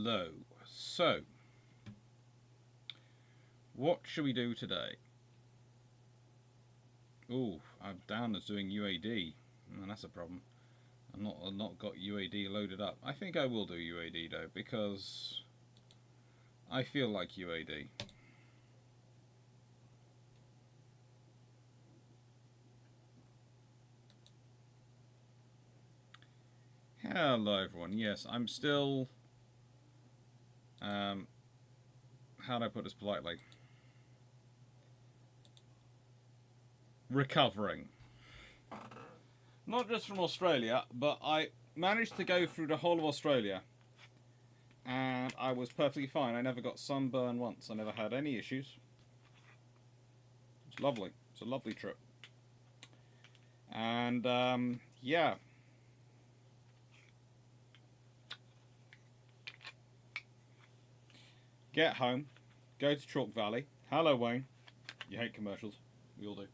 Hello. So, what should we do today? Ooh, I'm down as doing UAD. That's a problem. I've not got UAD loaded up. I think I will do UAD though, because I feel like UAD. Hello everyone. Yes, I'm still how do I put this politely? Recovering. Not just from Australia, but I managed to go through the whole of Australia and I was perfectly fine. I never got sunburn once. I never had any issues. It's lovely. It's a lovely trip. And yeah. Get home, go to Chalk Valley. Hello, Wayne. You hate commercials. We all do.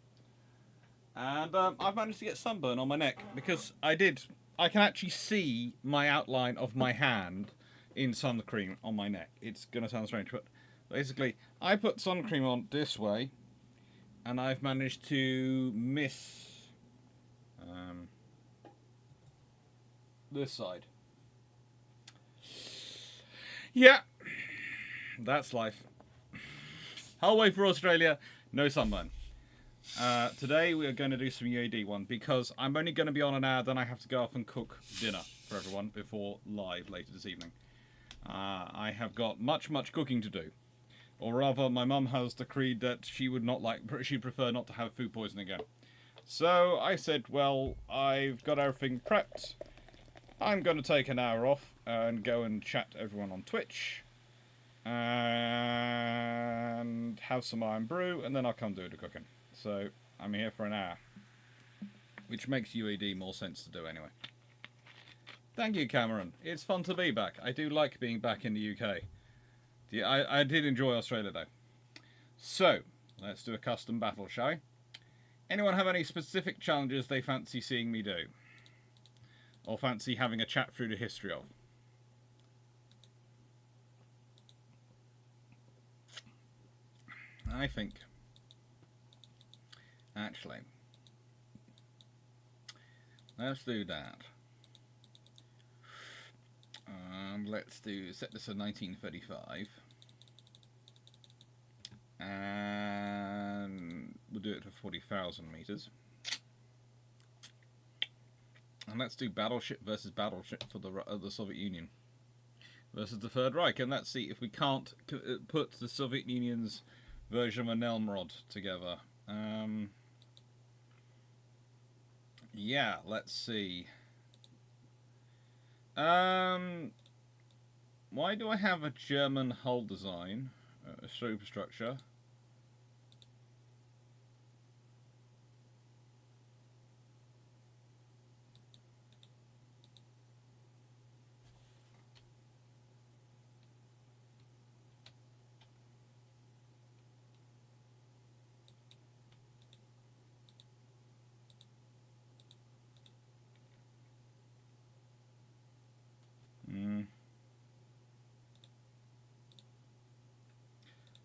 And I've managed to get sunburn on my neck because I did. I can actually see my outline of my hand in sun cream on my neck. It's going to sound strange, but basically, I put sun cream on this way, and I've managed to miss this side. Yeah, that's life. Whole way through Australia, no sunburn. Today we are going to do some UAD one because I'm only going to be on an hour, then I have to go off and cook dinner for everyone before live later this evening. I have got much cooking to do. Or rather, my mum has decreed that she'd prefer not to have food poisoning again. So I said, well, I've got everything prepped. I'm going to take an hour off and go and chat to everyone on Twitch. And have some iron brew, and then I'll come do the cooking. So I'm here for an hour, which makes UAD more sense to do anyway. Thank you, Cameron. It's fun to be back. I do like being back in the UK. I did enjoy Australia though. So let's do a custom battle, shall we? Anyone have any specific challenges they fancy seeing me do? Or fancy having a chat through the history of? I think, actually, let's do that. Let's set this at 1935, and we'll do it for 40,000 meters. And let's do Battleship versus Battleship for the Soviet Union versus the Third Reich, and let's see if we can't put the Soviet Union's version of a Nelmrod together. Yeah, let's see. Why do I have a German hull design, superstructure?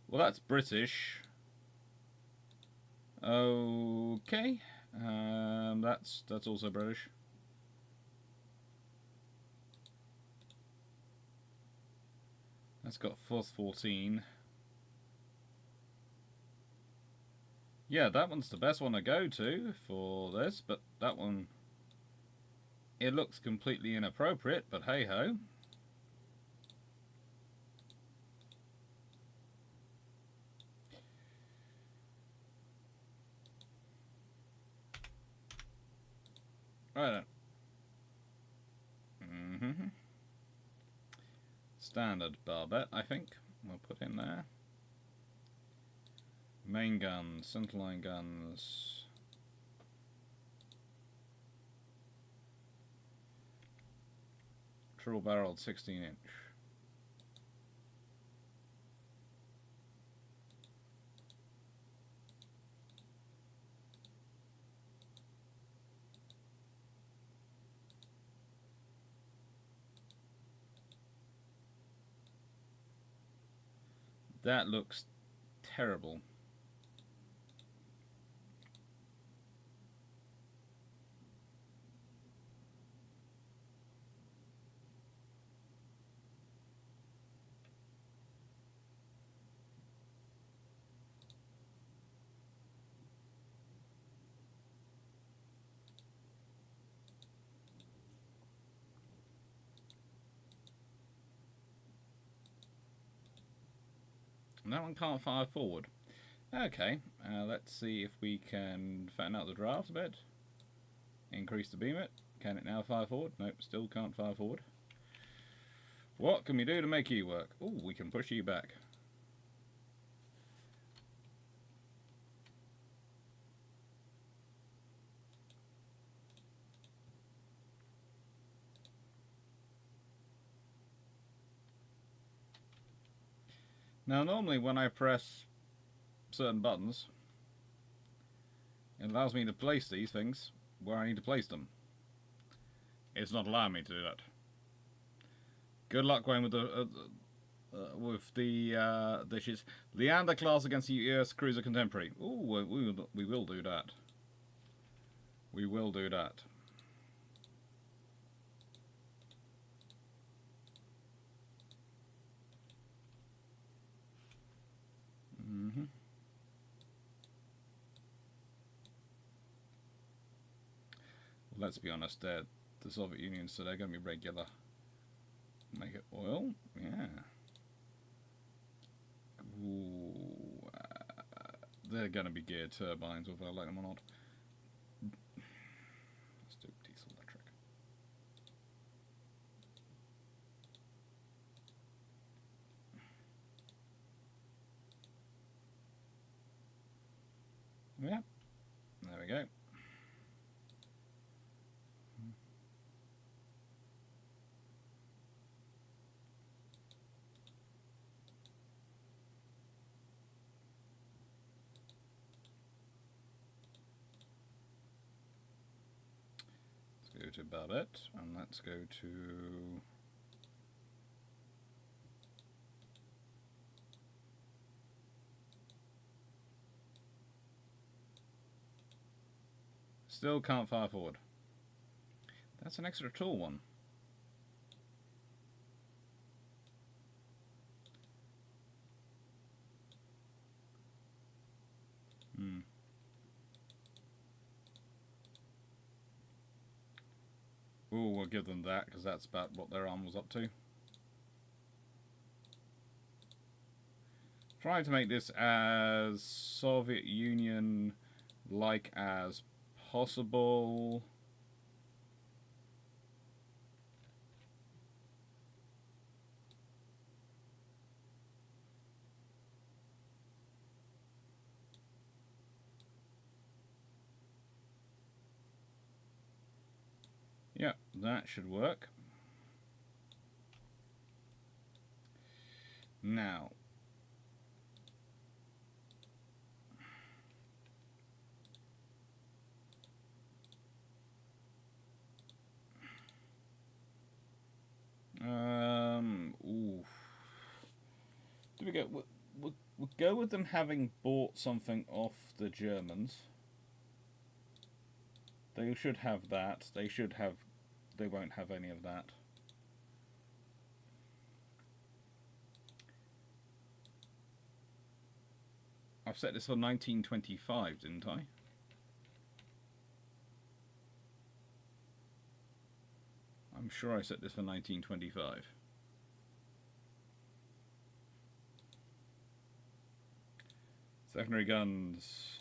Well, that's British. Okay. That's also British. That's got Force 14. Yeah, that one's the best one to go to for this, but that one, it looks completely inappropriate, but hey ho. Right then. Standard barbette, I think. We'll put in there. Main guns, centerline guns. Triple barreled 16-inch. That looks terrible. And that one can't fire forward. Okay, let's see if we can fatten out the draft a bit. Increase the beam it. Can it now fire forward? Nope, still can't fire forward. What can we do to make you work? Oh, we can push you back. Now, normally when I press certain buttons, it allows me to place these things where I need to place them. It's not allowing me to do that. Good luck going with the dishes. Leander class against the US Cruiser Contemporary. Ooh, we will do that. We will do that. Let's be honest, the Soviet Union, so they're going to be regular. Make it oil, yeah. Ooh, they're going to be geared turbines, whether I like them or not. Let's do diesel electric. Yeah, there we go. Go to Babette, and let's go to still can't fire forward. That's an extra tool one. Ooh, we'll give them that because that's about what their arm was up to. Trying to make this as Soviet Union like as possible. Yeah, that should work. Now, ooh. Do we go? We'll go with them having bought something off the Germans. They should have that. They should have. They won't have any of that. I've set this for 1925, didn't I? I'm sure I set this for 1925. Secondary guns.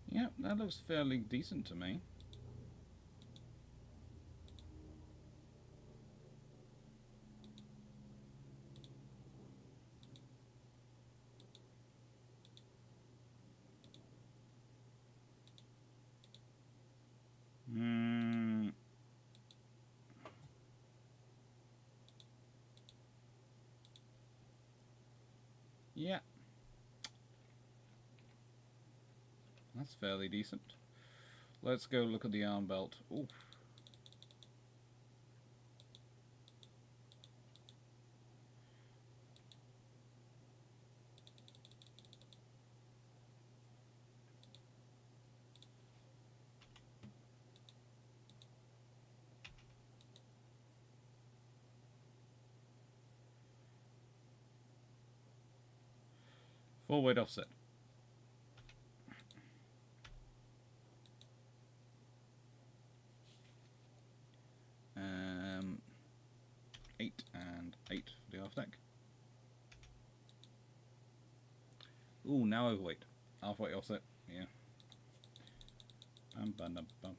Yeah, that looks fairly decent to me. Yeah, that's fairly decent. Let's go look at the arm belt. Ooh. Forward offset. 8 and 8 for the half deck. Ooh, now overweight. Halfway offset, yeah. Bum, bum, bum, bum.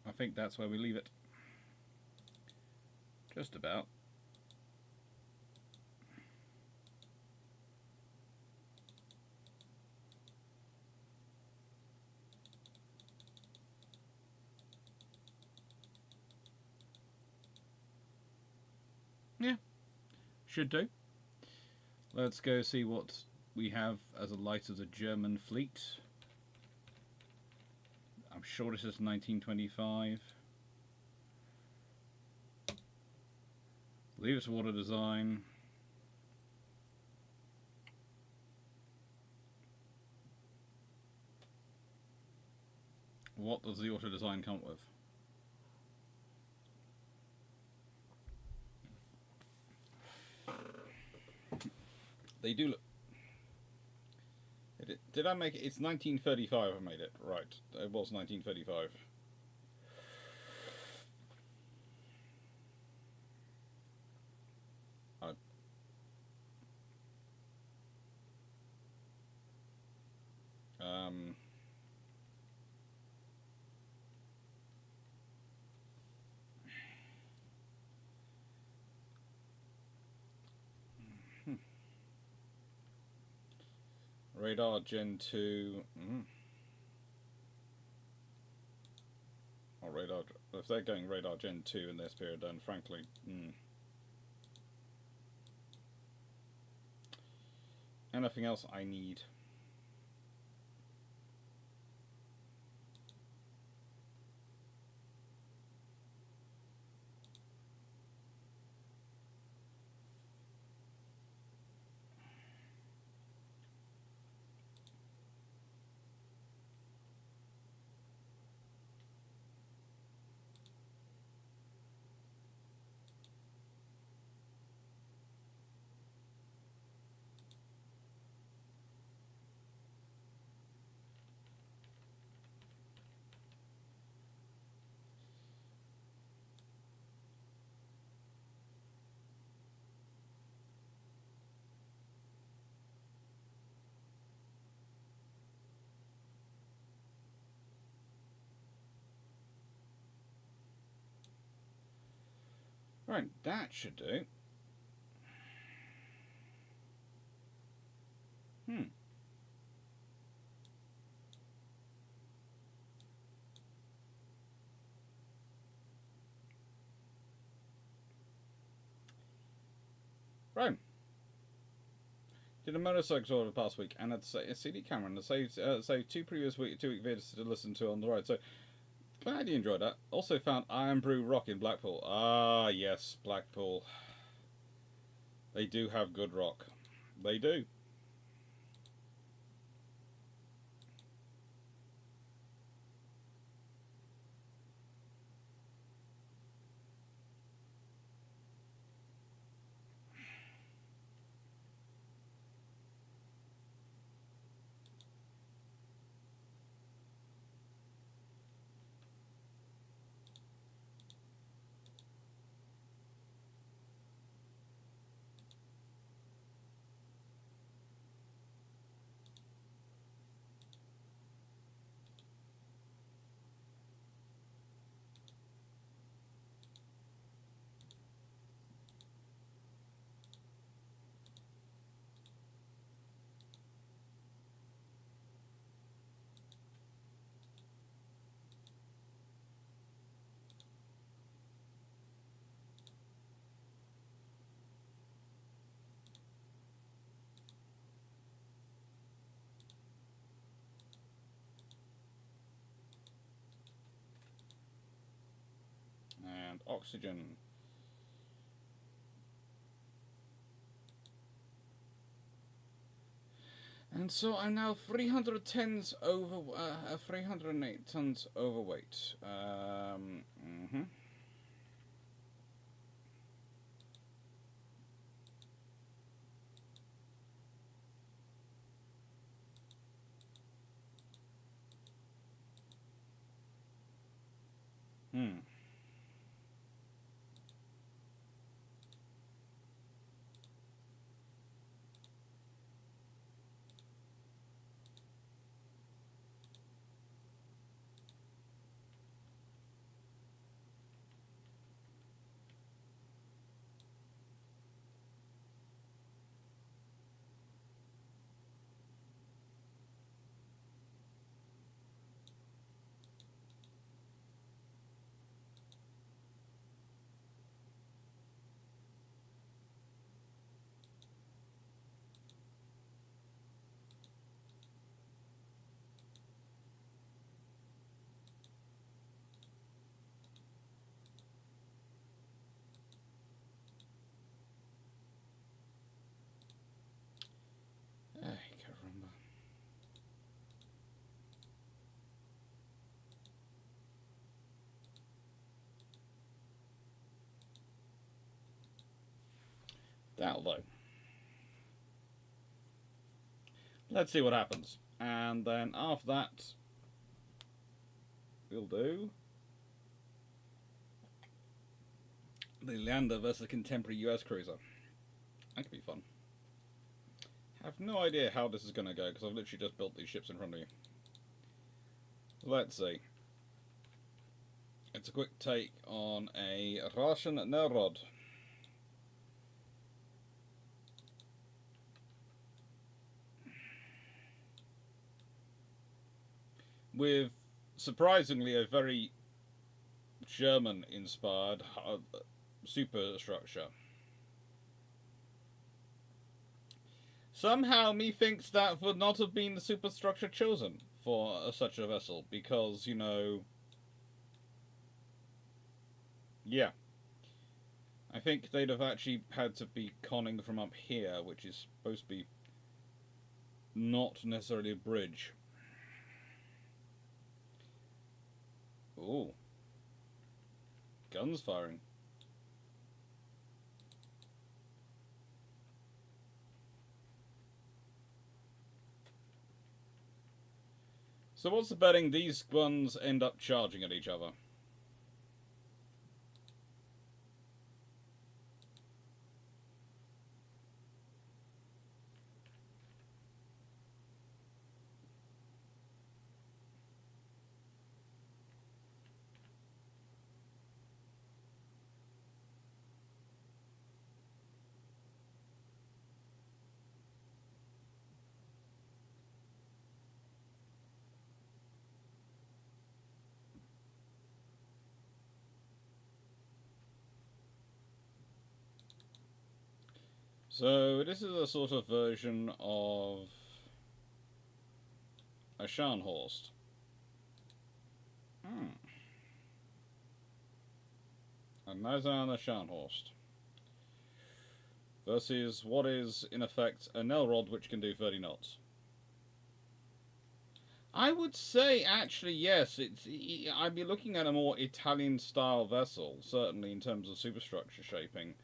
I think that's where we leave it. Just about. Yeah, should do. Let's go see what we have as a light of the German fleet. I'm sure this is 1925. I believe it's water design. What does the auto design come with? They do look. Did I make it? It's 1935 I made it. Right. It was 1935. Radar Gen 2. Or radar. If they're going Radar Gen 2 in this period, then frankly. Anything else I need? Right, that should do. Right. Did a motorcycle tour the past week and it's a CD camera and saved 2 week videos to listen to on the road. So glad you enjoyed that. Also found Iron Brew Rock in Blackpool. Ah, yes, Blackpool. They do have good rock. They do. And oxygen. And so I'm now 308 tons overweight. Ay, caramba. That'll do. Let's see what happens. And then after that, we'll do the Leander versus contemporary US cruiser. That could be fun. I have no idea how this is going to go because I've literally just built these ships in front of you. Let's see. It's a quick take on a Russian Nerod. With surprisingly a very German-inspired superstructure. Somehow methinks that would not have been the superstructure chosen for such a vessel, because, you know... Yeah. I think they'd have actually had to be conning from up here, which is supposed to be not necessarily a bridge. Ooh. Guns firing. So what's the betting these guns end up charging at each other? So this is a sort of version of a Scharnhorst. A Gneisenau and a Scharnhorst. Versus what is, in effect, a Nelrod which can do 30 knots. I would say, actually, yes. I'd be looking at a more Italian-style vessel, certainly in terms of superstructure shaping,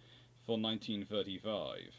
for 1935.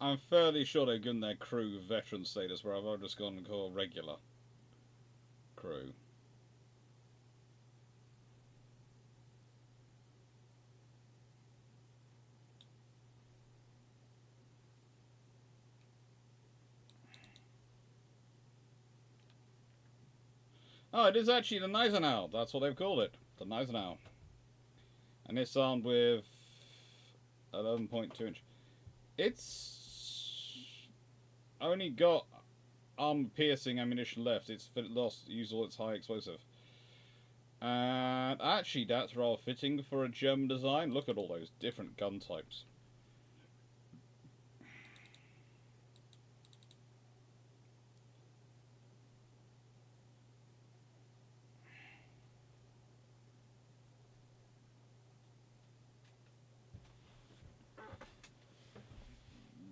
I'm fairly sure they've given their crew veteran status, where I've just gone and called regular crew. Oh, it is actually the Gneisenau. That's what they've called it. The Gneisenau. And it's armed with 11.2 inch. It's only got armor-piercing ammunition left. It's used all its high explosive. And actually, that's rather fitting for a German design. Look at all those different gun types.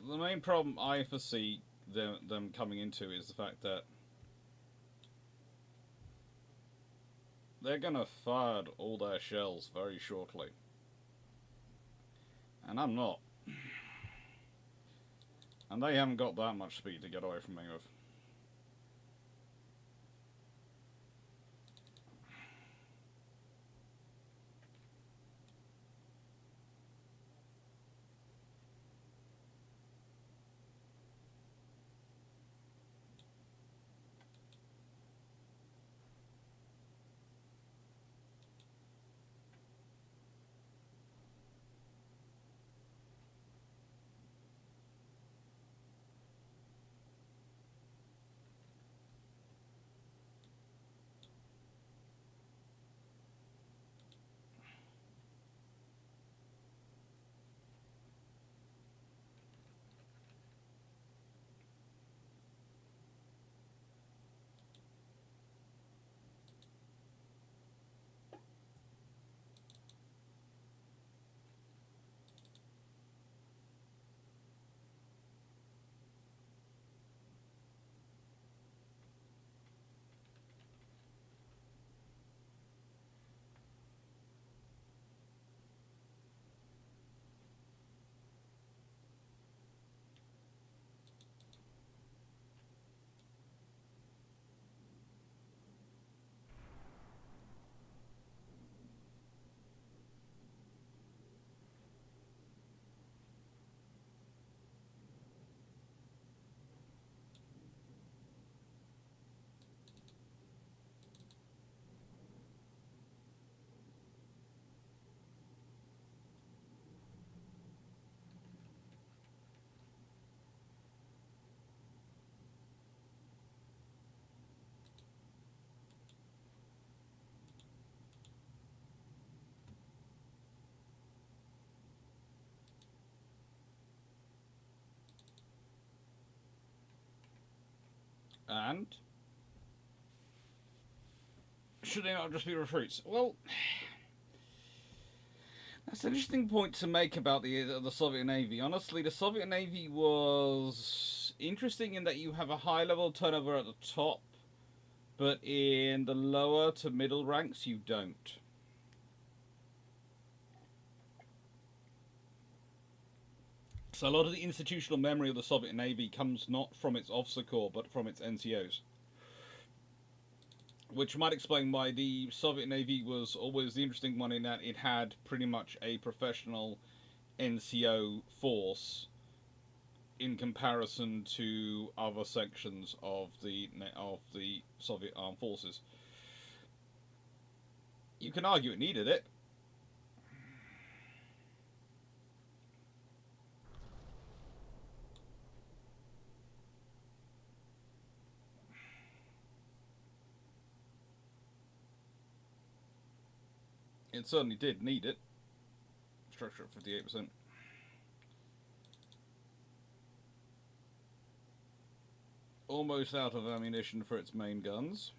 The main problem I foresee them coming into is the fact that they're going to fire all their shells very shortly. And I'm not. And they haven't got that much speed to get away from me with. And should they not just be recruits? Well, that's an interesting point to make about the Soviet Navy. Honestly, the Soviet Navy was interesting in that you have a high level turnover at the top, but in the lower to middle ranks you don't. So a lot of the institutional memory of the Soviet Navy comes not from its officer corps, but from its NCOs. Which might explain why the Soviet Navy was always the interesting one in that it had pretty much a professional NCO force in comparison to other sections of the Soviet armed forces. You can argue it needed it. It certainly did need it. Structure at 58%. Almost out of ammunition for its main guns.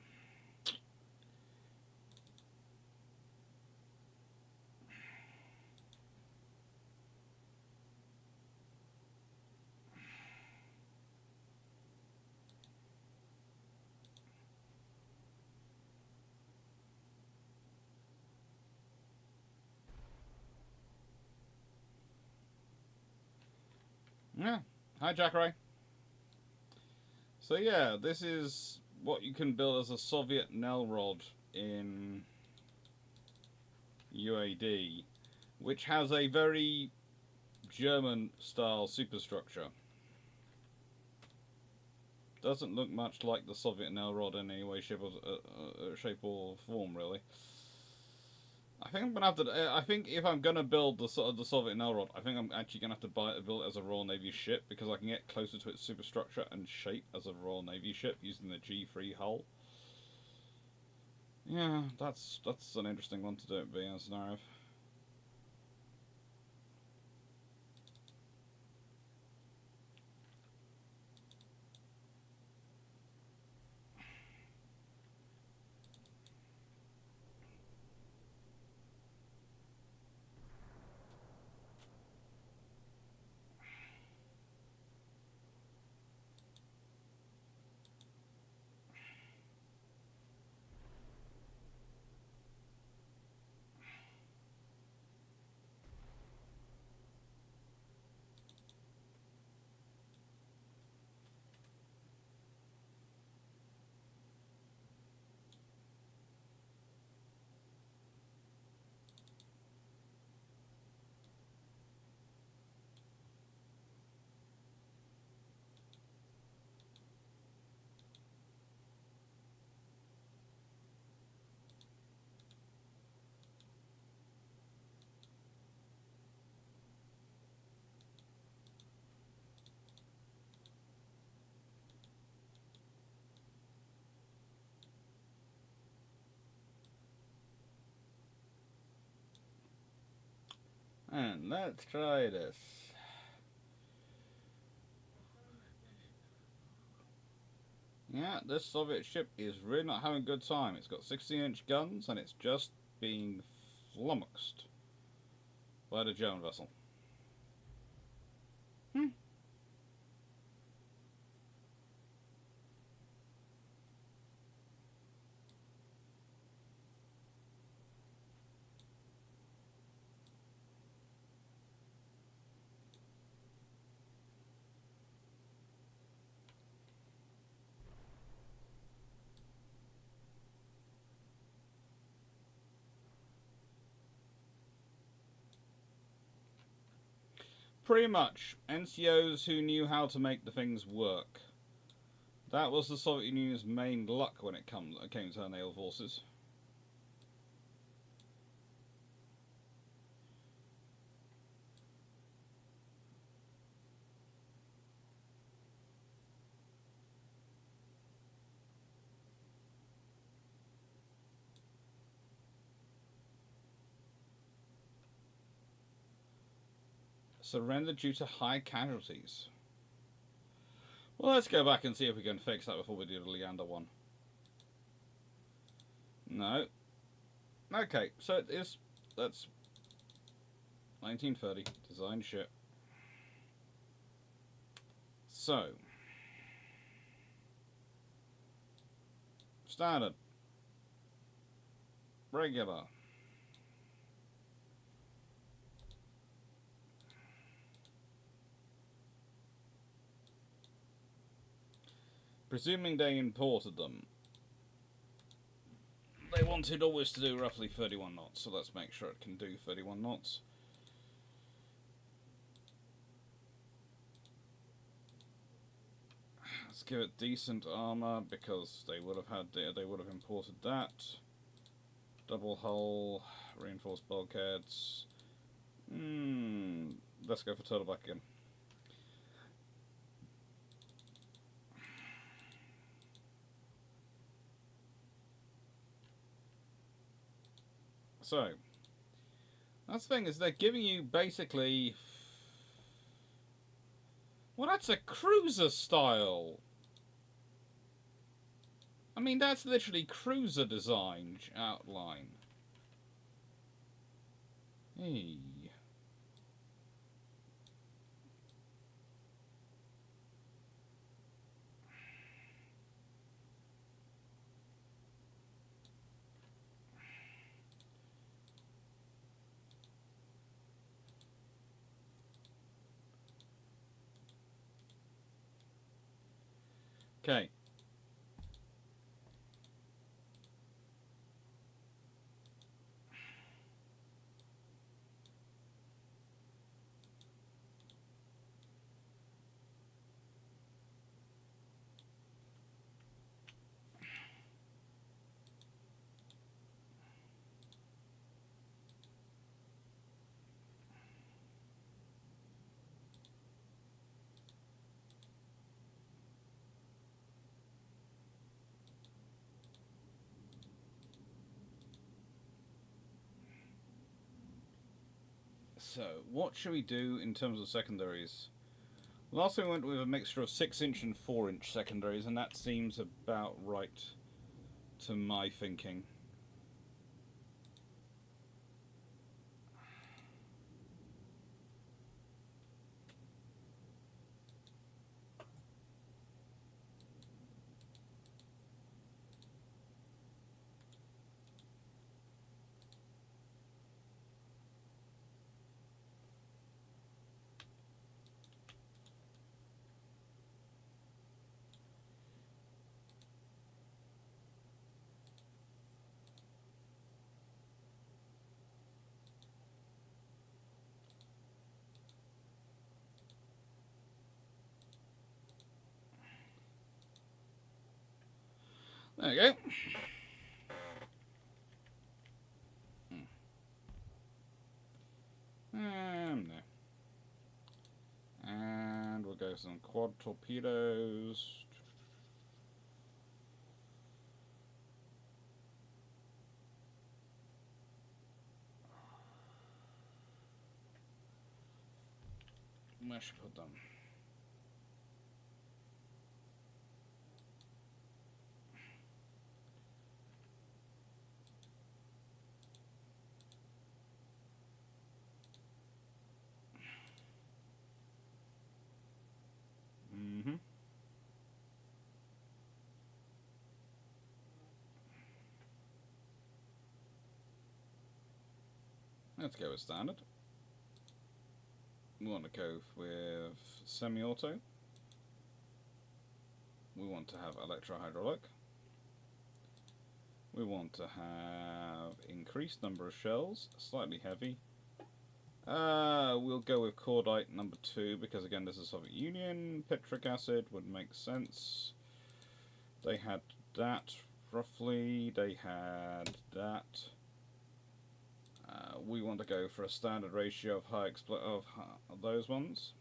Yeah. Hi, Jackeray. So yeah, this is what you can build as a Soviet Nelrod in UAD, which has a very German-style superstructure. Doesn't look much like the Soviet Nelrod in any way, shape, or form, really. I think I'm gonna have to. I think if I'm gonna build the Soviet Nelrod, I think I'm actually gonna have to build it as a Royal Navy ship because I can get closer to its superstructure and shape as a Royal Navy ship using the G3 hull. Yeah, that's an interesting one to do it being a scenario. And let's try this. Yeah, this Soviet ship is really not having a good time. It's got 16-inch guns and it's just being flummoxed by the German vessel. Pretty much. NCOs who knew how to make the things work. That was the Soviet Union's main luck when it came to our naval forces. Surrender due to high casualties. Well, let's go back and see if we can fix that before we do the Leander one. No. Okay, so that's 1930 design ship. So standard, regular, presuming they imported them. They wanted always to do roughly 31 knots, so let's make sure it can do 31 knots. Let's give it decent armor because they would have imported that. Double hull, reinforced bulkheads. Let's go for turtleback again. So, that's the thing, is they're giving you basically... Well, that's a cruiser style. I mean, that's literally cruiser design outline. Hey. Okay. So, what should we do in terms of secondaries? Last time we went with a mixture of 6-inch and 4-inch secondaries, and that seems about right to my thinking. There you go. No. And we'll go some quad torpedoes. Where should I put them? Let's go with standard. We want to go with semi-auto. We want to have electro-hydraulic. We want to have increased number of shells, slightly heavy. We'll go with cordite number 2 because again this is Soviet Union. Pitric acid would make sense. They had that roughly. They had that. We want to go for a standard ratio of those ones.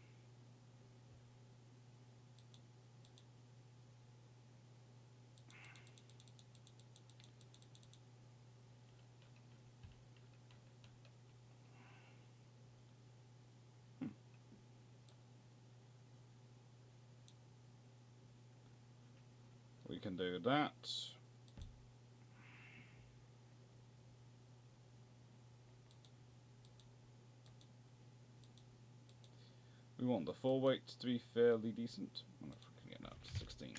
We can do that. We want the 4 weight to be fairly decent. I don't know if we can get up to 16.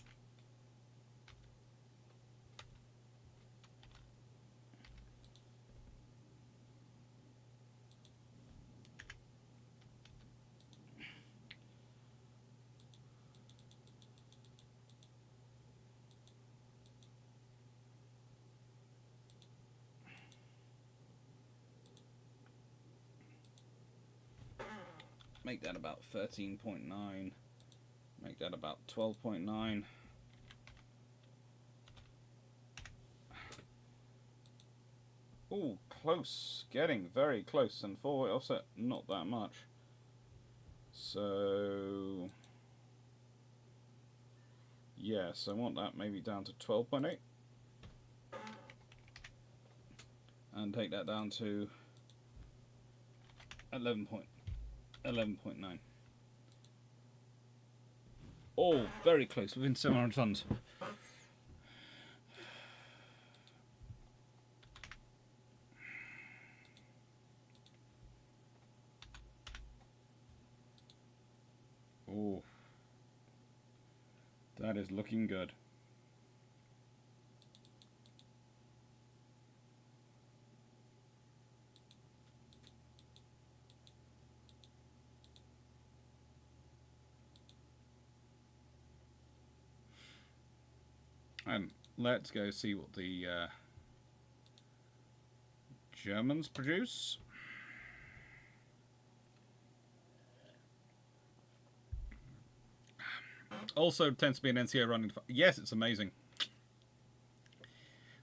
Make that about 13.9. Make make that about 12.9. Oh, close. Getting very close. And 4-way offset, not that much. So, yes, I want that maybe down to 12.8. And take that down to 11.9. Oh, very close, within 700 tons. Oh, that is looking good. And let's go see what the Germans produce. Also tends to be an NCO running. Yes, it's amazing.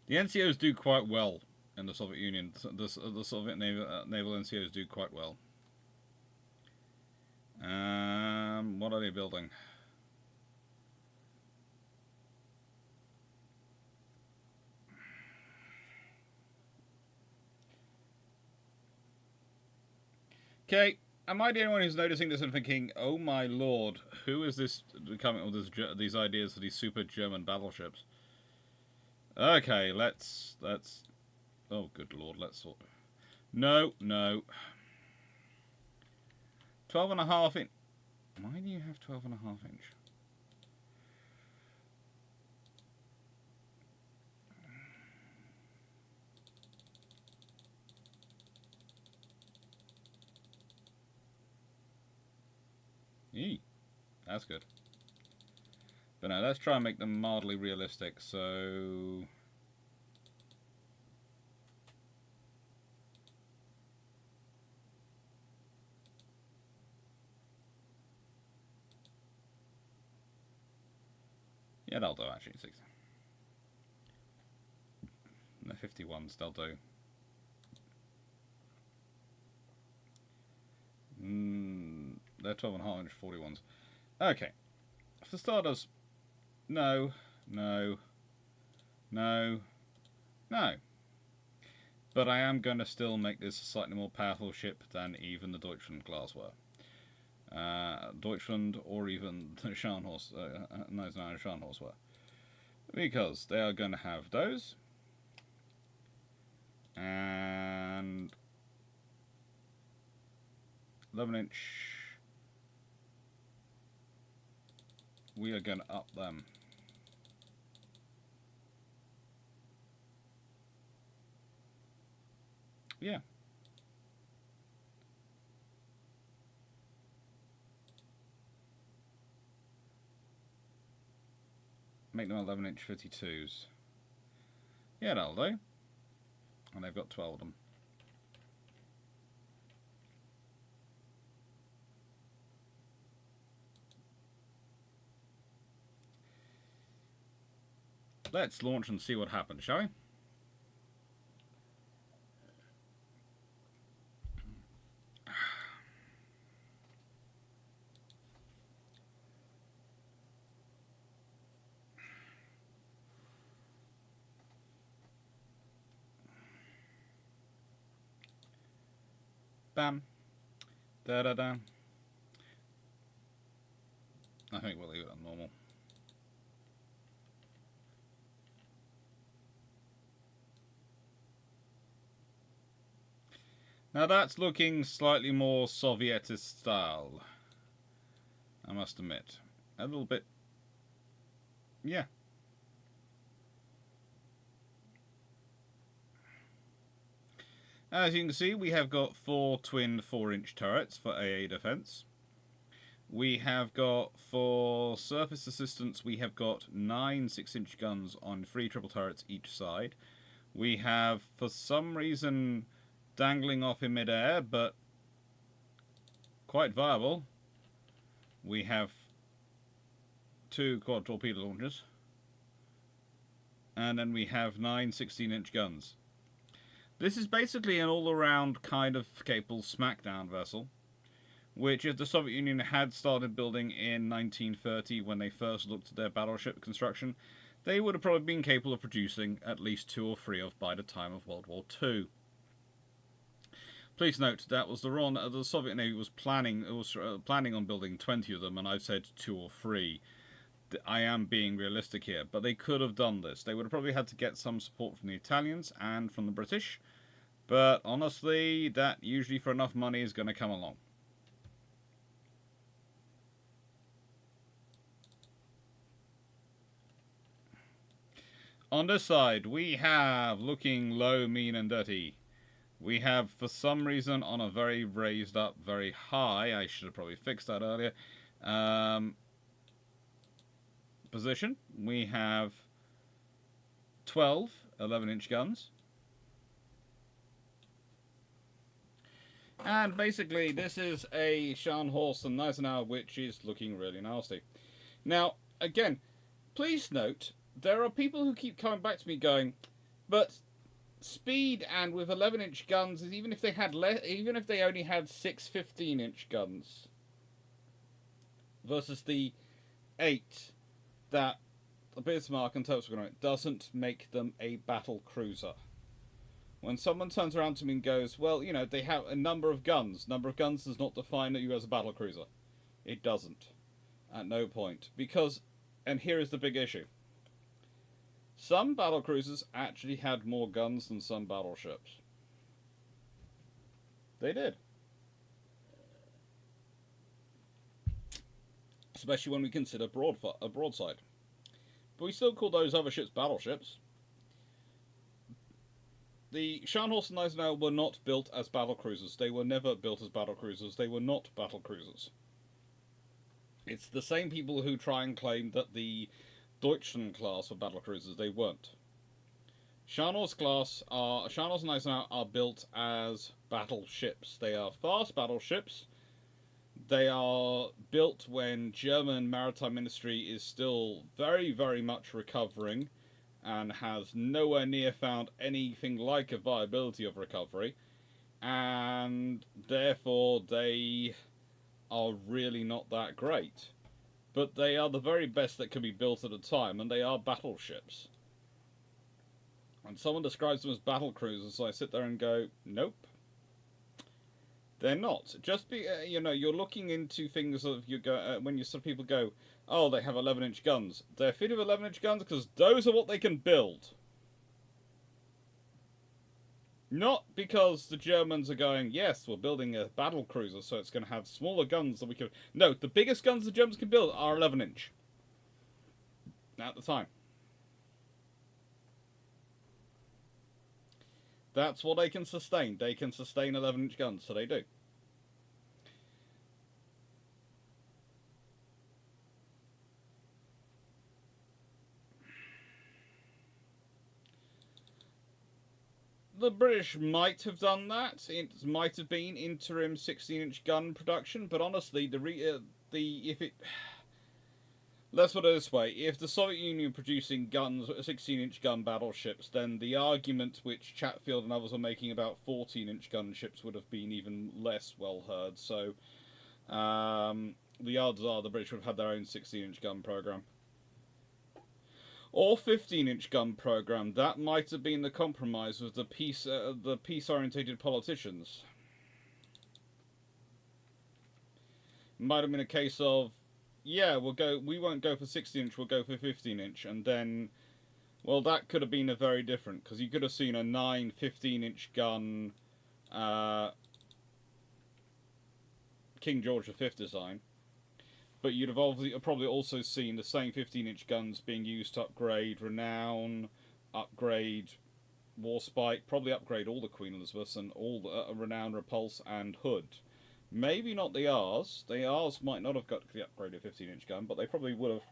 The NCOs do quite well in the Soviet Union. The Soviet naval NCOs do quite well. What are they building? Okay, am I the only one who's noticing this and thinking, "Oh my lord, who is this coming up with these ideas for these super German battleships?" Okay, let's. Oh, good lord, let's sort. No. 12.5 inch. Why do you have 12.5 inch? Eee, that's good. But now let's try and make them mildly realistic. So yeah, they'll do actually. 60. The 51s, they'll do. They're 12.5 inch 41s. Okay. For starters, no. But I am going to still make this a slightly more powerful ship than even the Deutschland class were. Deutschland or even the Scharnhorst, Scharnhorst were. Because they are going to have those. And 11-inch. We are going to up them. Yeah. Make them 11-inch 52s. Yeah, that'll do. And they've got 12 of them. Let's launch and see what happens, shall we? Bam. Da-da-da. I think we'll leave it on normal. Now that's looking slightly more Sovietist style, I must admit. A little bit, yeah. As you can see, we have got 4 twin 4-inch turrets for AA defense. We have got, for surface assistance, we have got 9 6-inch guns on 3 triple turrets each side. We have, for some reason, dangling off in midair, but quite viable. We have 2 quad torpedo launchers. And then we have 9 16-inch guns. This is basically an all-around kind of capable smackdown vessel, which if the Soviet Union had started building in 1930 when they first looked at their battleship construction, they would have probably been capable of producing at least 2 or 3 of by the time of World War II. Please note that was the Soviet Navy was planning on building 20 of them, and I've said 2 or 3. I am being realistic here, but they could have done this. They would have probably had to get some support from the Italians and from the British, but honestly, that usually for enough money is going to come along. On this side, we have looking low, mean and dirty. We have, for some reason, on a very raised up, very high, I should have probably fixed that earlier, position, we have 12 11-inch guns. And basically, this is a Scharnhorst and Gneisenau, which is looking really nasty. Now, again, please note, there are people who keep coming back to me going, but speed and with 11-inch guns, even if they only had 6 15-inch guns versus the 8 that the Bismarck and Turks were going to make, doesn't make them a battle cruiser. When someone turns around to me and goes, well, you know, they have a number of guns. Number of guns does not define you as a battle cruiser. It doesn't. At no point. Because, and here is the big issue, some battle cruisers actually had more guns than some battleships. They did. Especially when we consider a broadside. But we still call those other ships battleships. The Scharnhorst and Gneisenau were not built as battle cruisers. They were never built as battle cruisers. They were not battle cruisers. It's the same people who try and claim that the Deutschland class were battle cruisers. They weren't. Scharnhorst and Gneisenau are built as battleships. They are fast battleships. They are built when German maritime ministry is still very, very much recovering and has nowhere near found anything like a viability of recovery, and therefore they are really not that great. But they are the very best that can be built at a time, and they are battleships. And someone describes them as battle cruisers, so I sit there and go, nope. They're not. Just be, you know, you're looking into things of when some people go, oh, they have 11-inch guns. They're fitted with 11-inch guns because those are what they can build. Not because the Germans are going, yes, we're building a battle cruiser, so it's going to have smaller guns than we can. No, the biggest guns the Germans can build are 11-inch. At the time. That's what they can sustain. They can sustain 11-inch guns, so they do. The British might have done that. It might have been interim 16-inch gun production, but honestly, let's put it this way, if the Soviet Union producing guns, 16-inch gun battleships, then the argument which Chatfield and others were making about 14-inch gun ships would have been even less well heard, so the odds are the British would have had their own 16-inch gun program. Or 15-inch gun program. That might have been the compromise with the peace-orientated politicians. Might have been a case of, yeah, we won't go for 16-inch, we'll go for 15-inch, and then, well, that could have been a very different, because you could have seen a 9 15-inch gun King George V design, but you'd have probably also seen the same 15-inch guns being used to upgrade Renown, upgrade Warspite, probably upgrade all the Queen Elizabeths and all the Renown, Repulse, and Hood. Maybe not the R's. The R's might not have got the upgraded 15-inch gun, but they probably would have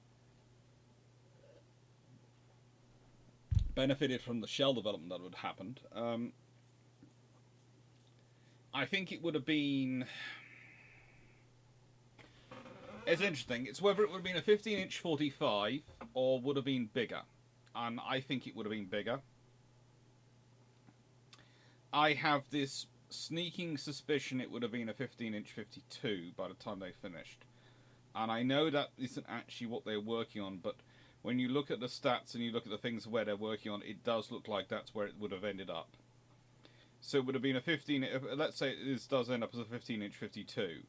benefited from the shell development that would have happened. I think it would have been... It's interesting. It's whether it would have been a 15-inch 45 or would have been bigger. And I think it would have been bigger. I have this sneaking suspicion it would have been a 15-inch 52 by the time they finished. And I know that isn't actually what they're working on, but when you look at the stats and you look at the things where they're working on, it does look like that's where it would have ended up. So it would have been a 15. Let's say this does end up as a 15-inch 52.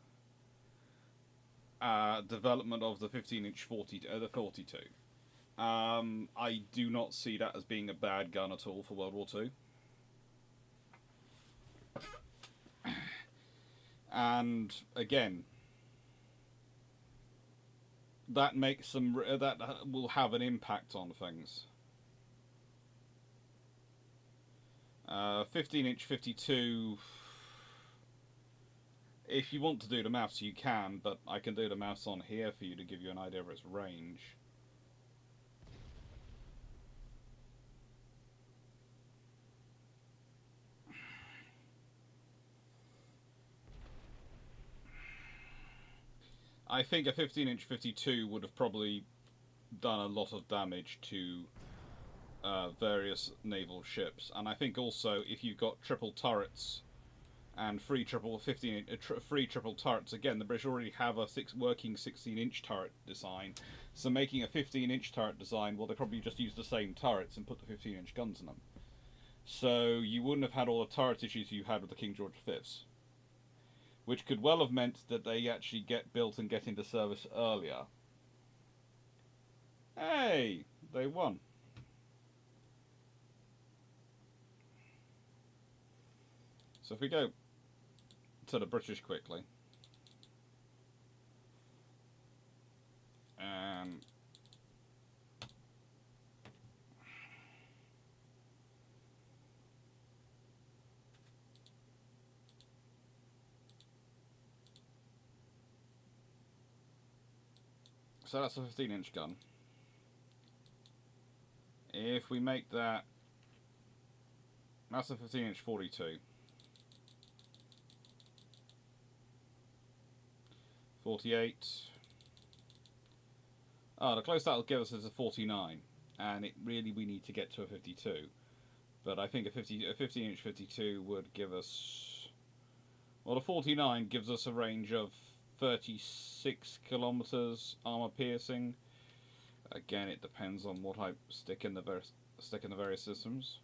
Development of the 15-inch 40, the 42. I do not see that as being a bad gun at all for World War II. And again, that makes them that will have an impact on things. 15-inch 52. If you want to do the maths, you can, but I can do the maths on here for you to give you an idea of its range. I think a 15-inch 52 would have probably done a lot of damage to various naval ships, and I think also if you've got triple turrets and free triple turrets, again the British already have a working 16-inch turret design, so making a 15-inch turret design, well, they probably just use the same turrets and put the 15-inch guns in them. So you wouldn't have had all the turret issues you had with the King George V's, which could well have meant that they actually get built and get into service earlier. Hey, they won. So if we go to the British quickly, and so that's a 15-inch gun. If we make that, that's a 15-inch 42. 48. The closest that'll give us is a 49, and we need to get to a 52. But I think a 15-inch 52 would give us, well, the 49 gives us a range of 36 kilometers armor piercing. Again, it depends on what I stick in the various systems.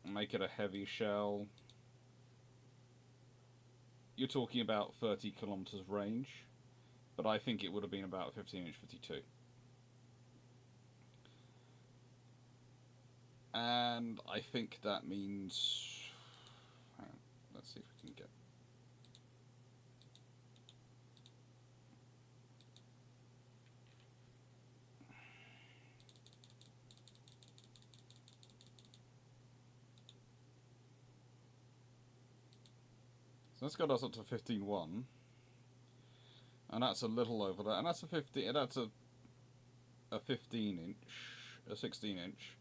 Make it a heavy shell. You're talking about 30 kilometers range, but I think it would have been about a 15-inch 52. And I think that means, hang on, let's see if we can get, so that's got us up to 15.1, and that's a little over that, and that's a 15. That's a 15-inch, a 16-inch,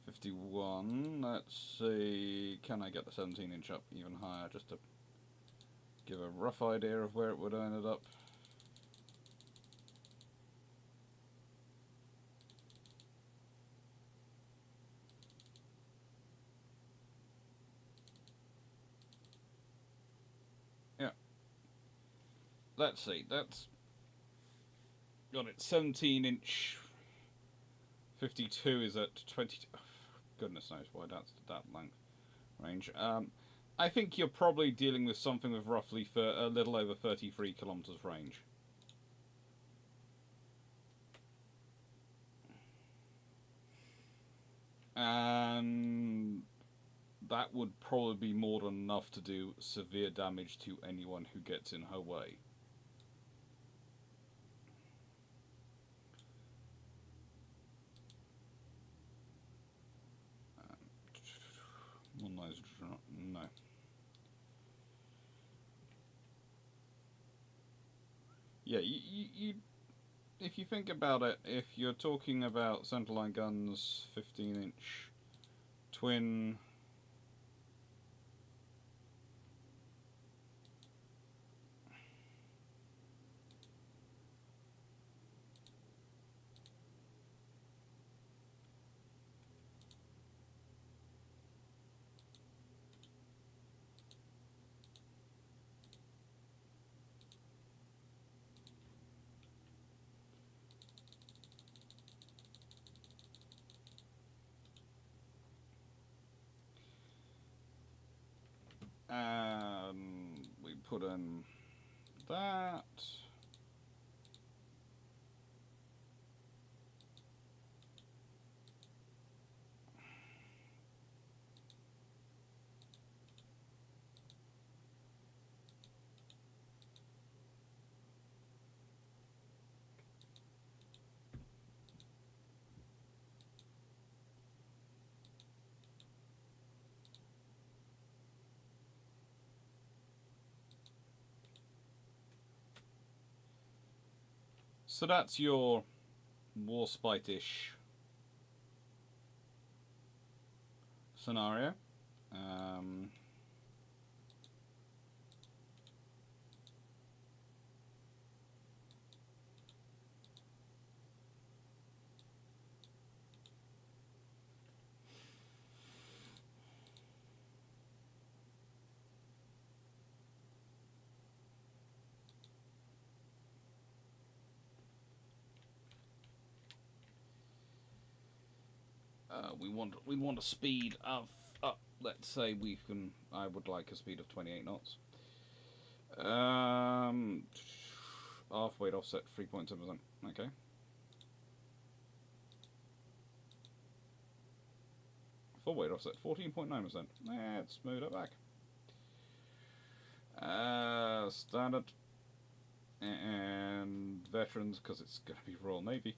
51. Let's see, can I get the 17-inch up even higher, just to give a rough idea of where it would have ended up. Yeah. Let's see, that's got it. 17-inch 52 is at 20. Goodness knows why that's that length range. I think you're probably dealing with something with roughly for a little over 33 kilometers range. And that would probably be more than enough to do severe damage to anyone who gets in her way. No. Yeah, you if you think about it, if you're talking about centerline guns, 15-inch twin, And we put in that. So that's your Warspite-ish scenario. We want a speed of let's say we can. I would like a speed of 28 knots. Half weight offset 3.7%. Okay. Full weight offset 14.9%. Let's move it back. Standard and veterans because it's going to be Royal Navy.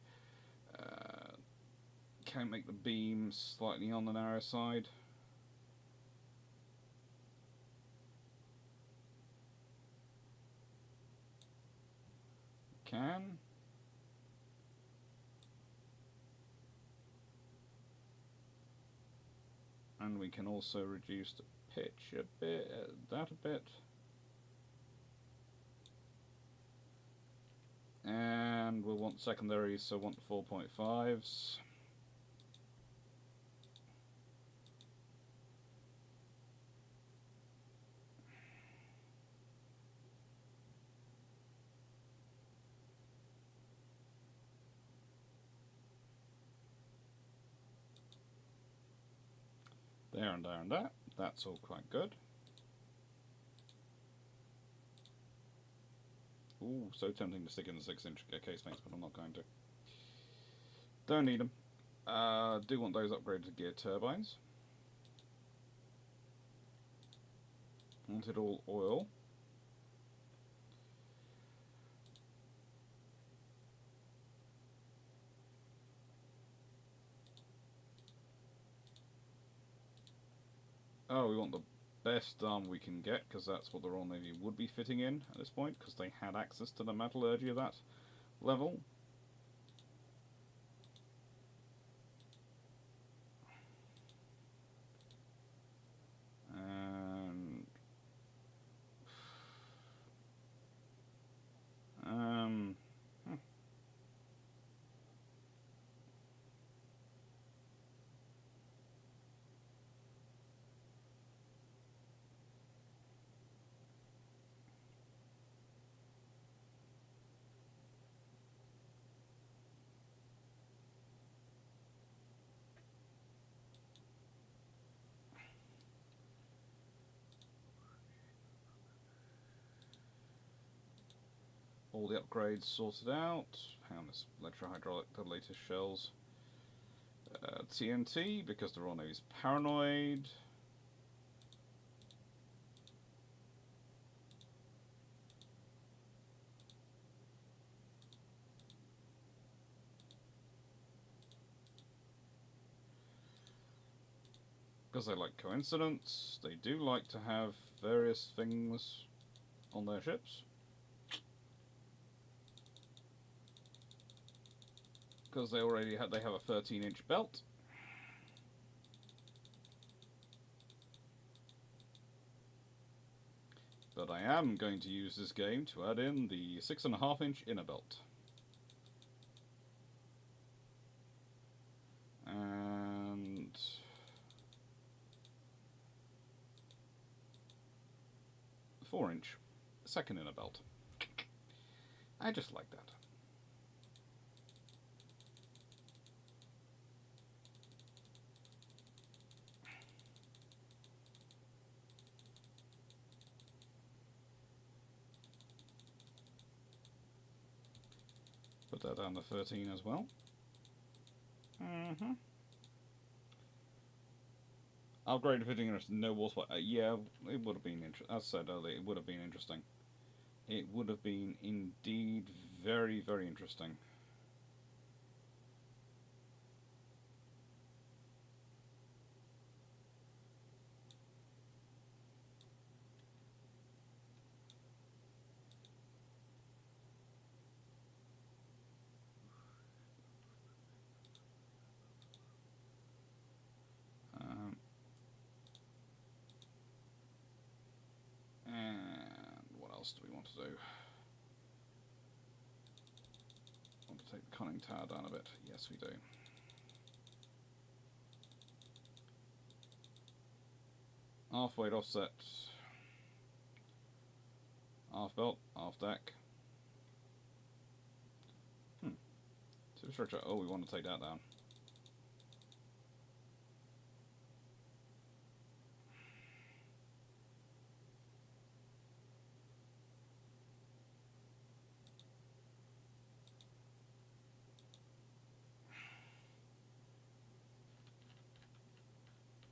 Can make the beam slightly on the narrow side. Can. And we can also reduce the pitch a bit, that a bit. And we'll want secondaries, so want the 4.5s. There and there and there. That's all quite good. Ooh, so tempting to stick in the 6-inch case mates, but I'm not going to. Don't need them. Do want those upgraded to gear turbines. Wanted all oil. Oh, we want the best arm we can get, because that's what the Royal Navy would be fitting in at this point, because they had access to the metallurgy of that level. And all the upgrades sorted out. Pound this electrohydraulic, the latest shells. TNT, because the Royal Navy's paranoid. Because they like coincidence, they do like to have various things on their ships. Because they already have a 13-inch belt. But I am going to use this game to add in the 6.5-inch inner belt. And 4-inch second inner belt. I just like that. that down to 13 as well. Upgrade fitting no wall spot. Yeah, it would have been interesting. As I said earlier, it would have been interesting. It would have been indeed very, very interesting. And what else do we want to do? Want to take the conning tower down a bit? Yes, we do. Half weight offset. Half belt, half deck. Superstructure. Oh, we want to take that down.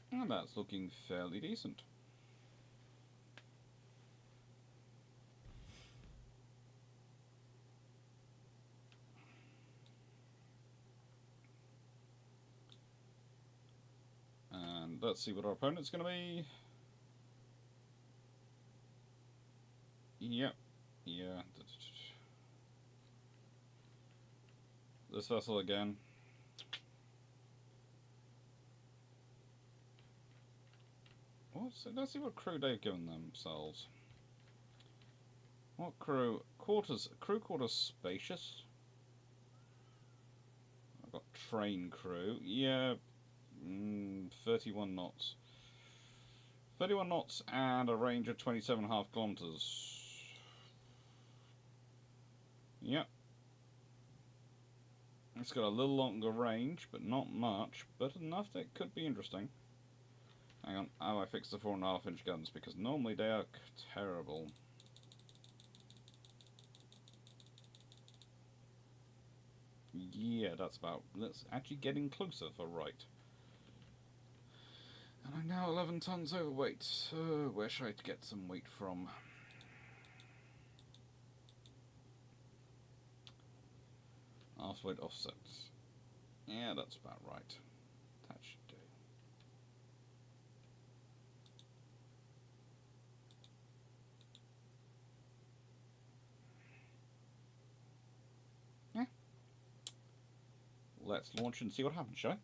And that's looking fairly decent. And let's see what our opponent's going to be. Yep. Yeah. This vessel again. Let's see what crew they've given themselves. What crew? Crew quarters spacious. I've got train crew. Yeah. 31 knots. 31 knots and a range of 27.5 kilometers. Yep. It's got a little longer range, but not much. But enough that it could be interesting. Hang on. Oh, I fixed the 4.5-inch guns because normally they are terrible. Yeah, that's about. That's actually getting closer for right. And I'm now 11 tons overweight. So where should I get some weight from? Half weight offsets. Yeah, that's about right. That should do. Yeah. Let's launch and see what happens, shall I?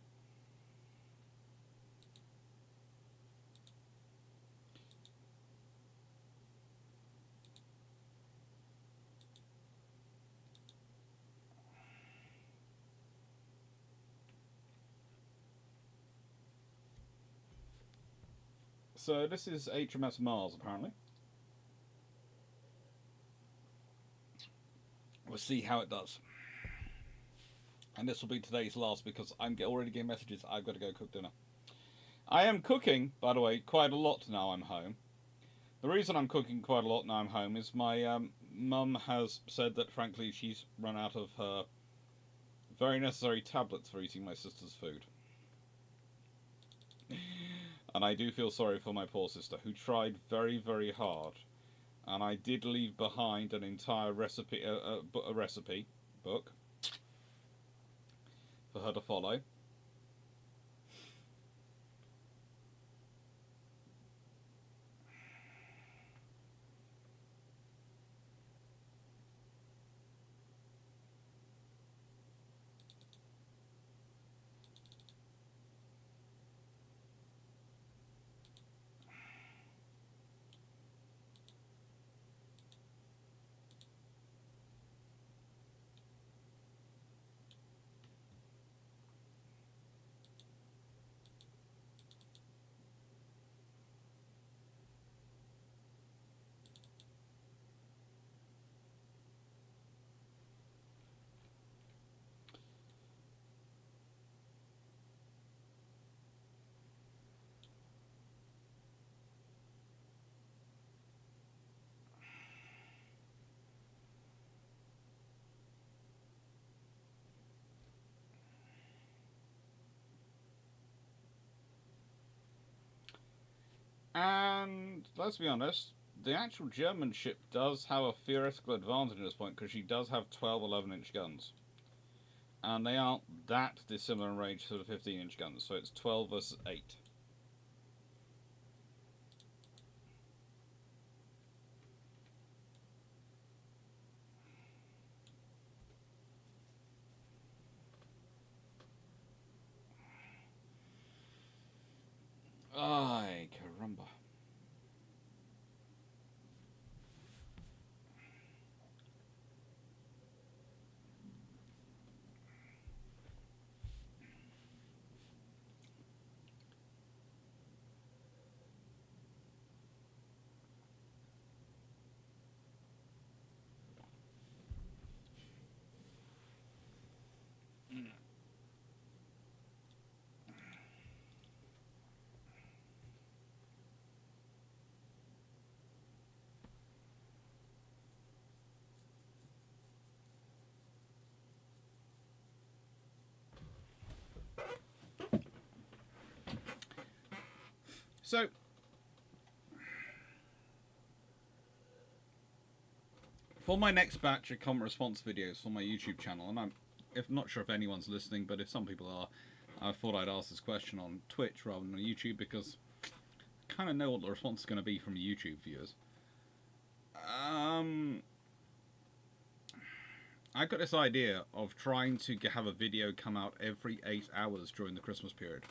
So this is HMS Mars, apparently. We'll see how it does. And this will be today's last because I'm already getting messages. I've got to go cook dinner. I am cooking, by the way, quite a lot now I'm home. The reason I'm cooking quite a lot now I'm home is my mum has said that, frankly, she's run out of her very necessary tablets for eating my sister's food. And I do feel sorry for my poor sister, who tried very, very hard. And I did leave behind an entire recipe, a recipe book for her to follow. And let's be honest, the actual German ship does have a theoretical advantage at this point because she does have 12 11-inch guns. And they aren't that dissimilar in range to the 15-inch guns, so it's 12 versus 8. Ay, caramba. So, for my next batch of comment response videos for my YouTube channel, and I'm not sure if anyone's listening, but if some people are, I thought I'd ask this question on Twitch rather than on YouTube because I kind of know what the response is going to be from the YouTube viewers. I got this idea of trying to have a video come out every 8 hours during the Christmas period.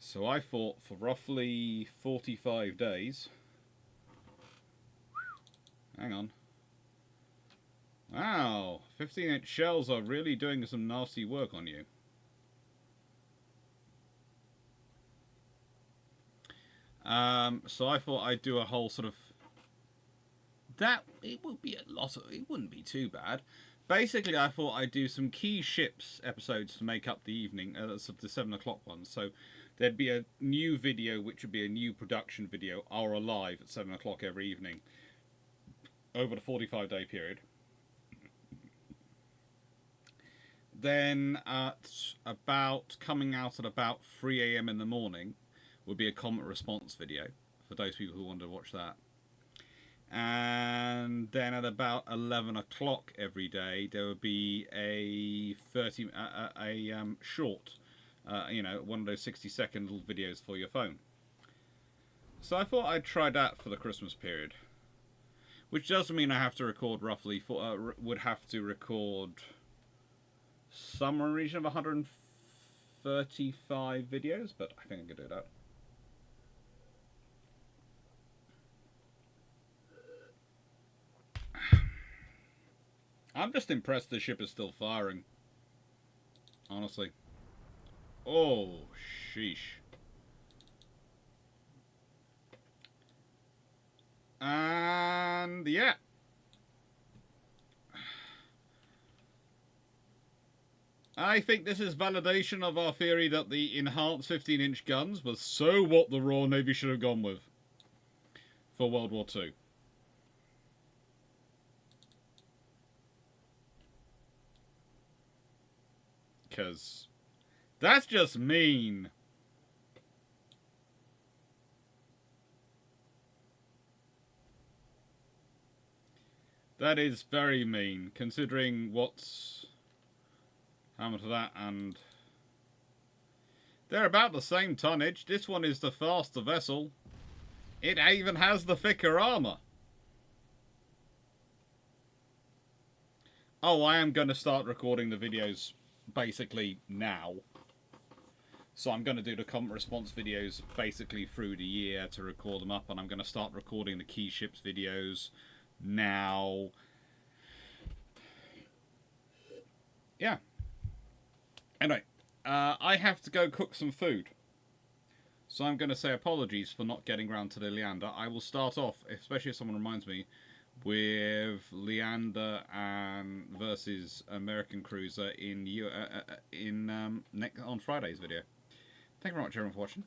So I thought for roughly 45 days... Hang on. Wow, 15-inch shells are really doing some nasty work on you. So I thought I'd do a whole sort of... it would be a lot of... It wouldn't be too bad. Basically, I thought I'd do some key ships episodes to make up the evening, sort of the 7 o'clock ones. So there'd be a new video, which would be a new production video, Our Alive at 7 o'clock every evening, over the 45-day period. Then coming out at about 3 AM in the morning would be a comment response video for those people who want to watch that. And then at about 11 o'clock every day there would be a short, one of those 60-second little videos for your phone. So I thought I'd try that for the Christmas period, which doesn't mean I have to record roughly would have to record somewhere in the region of 135 videos, but I think I could do that. I'm just impressed the ship is still firing. Honestly. Oh, sheesh. And yeah. I think this is validation of our theory that the enhanced 15-inch guns was so what the Royal Navy should have gone with for World War II. Because that's just mean. That is very mean, considering what's happened to that, and they're about the same tonnage. This one is the faster vessel. It even has the thicker armour. Oh, I am going to start recording the videos basically now. So I'm going to do the comment response videos basically through the year to record them up, and I'm going to start recording the key ships videos now. Yeah. Anyway, I have to go cook some food. So I'm going to say apologies for not getting round to the Leander. I will start off, especially if someone reminds me, with Leander and versus American Cruiser on Friday's video. Thank you very much, everyone, for watching.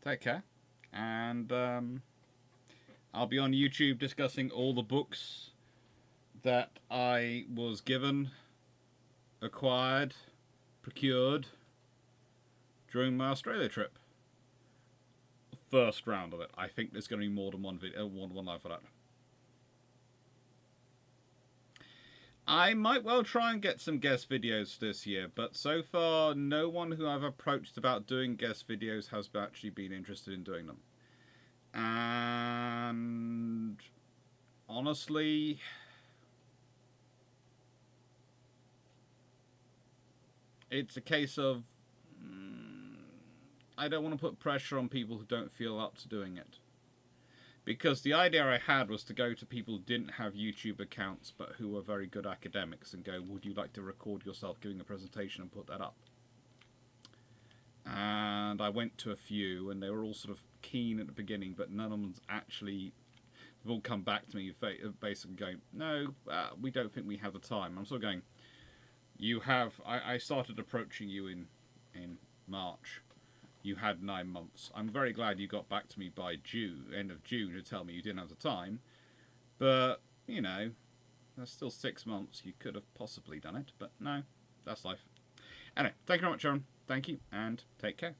Take care, and I'll be on YouTube discussing all the books that I was given, acquired, procured during my Australia trip. first round of it. I think there's going to be more than one video, one live for that. I might well try and get some guest videos this year, but so far no one who I've approached about doing guest videos has actually been interested in doing them. And honestly, it's a case of I don't want to put pressure on people who don't feel up to doing it. Because the idea I had was to go to people who didn't have YouTube accounts but who were very good academics and go, would you like to record yourself giving a presentation and put that up? And I went to a few and they were all sort of keen at the beginning, but none of them's actually, they've all come back to me basically going, no, we don't think we have the time. I'm sort of going, you have, I started approaching you in March. You had 9 months. I'm very glad you got back to me by June, end of June, to tell me you didn't have the time. But, you know, that's still 6 months. You could have possibly done it, but no, that's life. Anyway, thank you very much, Aaron. Thank you, and take care.